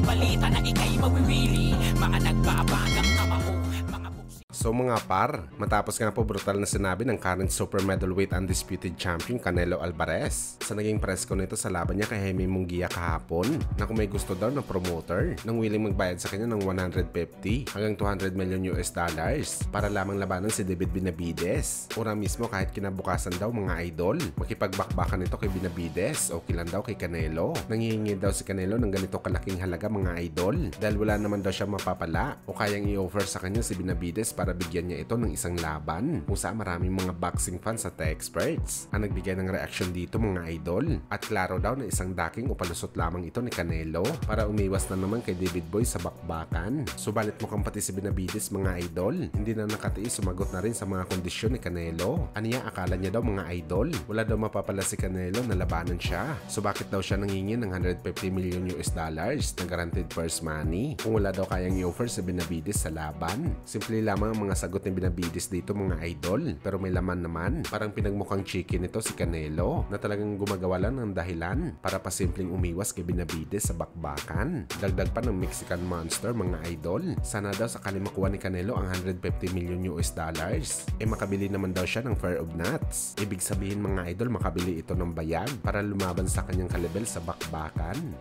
balita na ika'y mawiwili. Mga nagbabagang kamao, mga So mga par, matapos nga po brutal na sinabi ng current super middleweight undisputed champion Canelo Alvarez sa naging press ko nito sa laban niya kay Jaime Munguia kahapon na kung may gusto daw na promoter nang willing magbayad sa kanya ng 150 hanggang 200 million US dollars para lamang labanan si David Benavides. Ura mismo kahit kinabukasan daw mga idol, makipagbakbakan nito kay Benavides o kilan daw kay Canelo. Nangihingi daw si Canelo ng ganito kalaking halaga mga idol dahil wala naman daw siya mapapala o kayang i-offer sa kanya si Benavides para bigyan niya ito ng isang laban kung saan maraming mga boxing fans at experts ang nagbigay ng reaksyon dito mga idol. At klaro daw na isang daking o palusot lamang ito ni Canelo para umiwas na naman kay David Boy sa bakbakan. Subalit mukhang pati si Benavides mga idol hindi na nakatiis, sumagot na rin sa mga kondisyon ni Canelo. Aniya akala niya daw mga idol wala daw mapapala si Canelo na labanan siya. So bakit daw siya nangingi ng 150 million US dollars na guaranteed purse money kung wala daw kayang i-offer si Benavides sa laban? Simple lamang ang mga sagot ni Benavides dito mga idol pero may laman naman. Parang pinagmukhang chicken nito si Canelo na talagang gumagawa lang ng dahilan para pasimpleng umiwas kay Benavides sa bakbakan. Dagdag pa ng Mexican monster mga idol. Sana daw sakali makuha ni Canelo ang 150 million US dollars makabili naman daw siya ng Fear of Nuts. Ibig sabihin mga idol makabili ito ng bayag para lumaban sa kanyang kalibel sa bakbakan.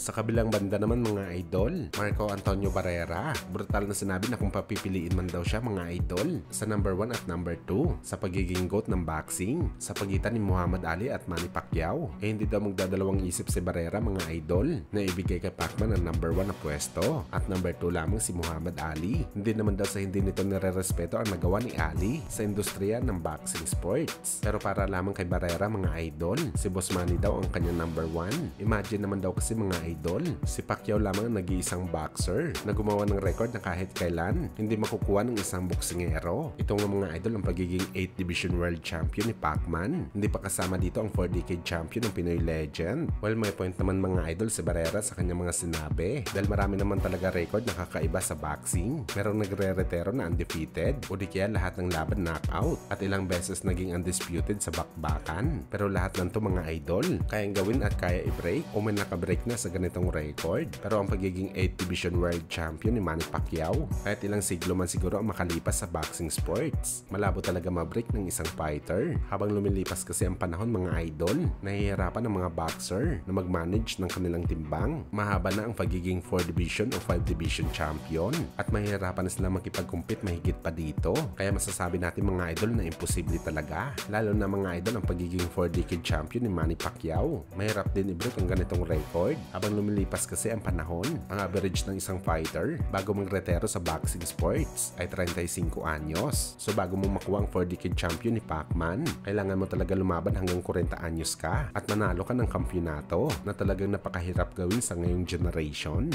Sa kabilang banda naman mga idol, Marco Antonio Barrera, brutal na sinabi na kung papipiliin man daw siya mga idol sa number 1 at number 2 sa pagiging GOAT ng boxing sa pagitan ni Muhammad Ali at Manny Pacquiao. Hindi daw magdadalawang isip si Barrera mga idol na ibigay kay Pacman ang number 1 na pwesto at number 2 lamang si Muhammad Ali. Hindi naman daw sa hindi nito nirerespeto ang nagawa ni Ali sa industriya ng boxing sports. Pero para lamang kay Barrera mga idol, si Boss Manny daw ang kanyang number 1. Imagine naman daw kasi mga idol, si Pacquiao lamang ang nag-iisang boxer na gumawa ng record na kahit kailan hindi makukuha ng isang boksingero. Ito nga mga idol ang pagiging 8th Division World Champion ni Pacman. Hindi pa kasama dito ang 4-decade champion ng Pinoy legend. Well, may point naman mga idol si Barrera sa kanyang mga sinabi dahil marami naman talaga record na kakaiba sa boxing. Merong nagre-retero na undefeated o di kaya lahat ng laban knockout at ilang beses naging undisputed sa bakbakan. Pero lahat ng to mga idol kayang gawin at kaya i-break o may nakabreak na sa ganitong record. Pero ang pagiging 8th Division World Champion ni Manny Pacquiao, kahit ilang siglo man siguro ang makalipas sa boxing sports, malabo talaga mabreak ng isang fighter. Habang lumilipas kasi ang panahon mga idol, nahihirapan ang mga boxer na mag-manage ng kanilang timbang. Mahaba na ang pagiging 4 Division o 5 Division Champion at mahihirapan na sila makipag-compete mahigit pa dito. Kaya masasabi natin mga idol na imposible talaga. Lalo na mga idol ang pagiging 4-decade champion ni Manny Pacquiao. Mahirap din i-break ang ganitong record. Habang lumilipas kasi ang panahon, ang average ng isang fighter bago magretero sa boxing sports ay 35 anyos. So bago mo makuha ang 4-decade champion ni Pacman, kailangan mo talaga lumaban hanggang 40 anyos ka at manalo ka ng kampyonato na talagang napakahirap gawin sa ngayong generation.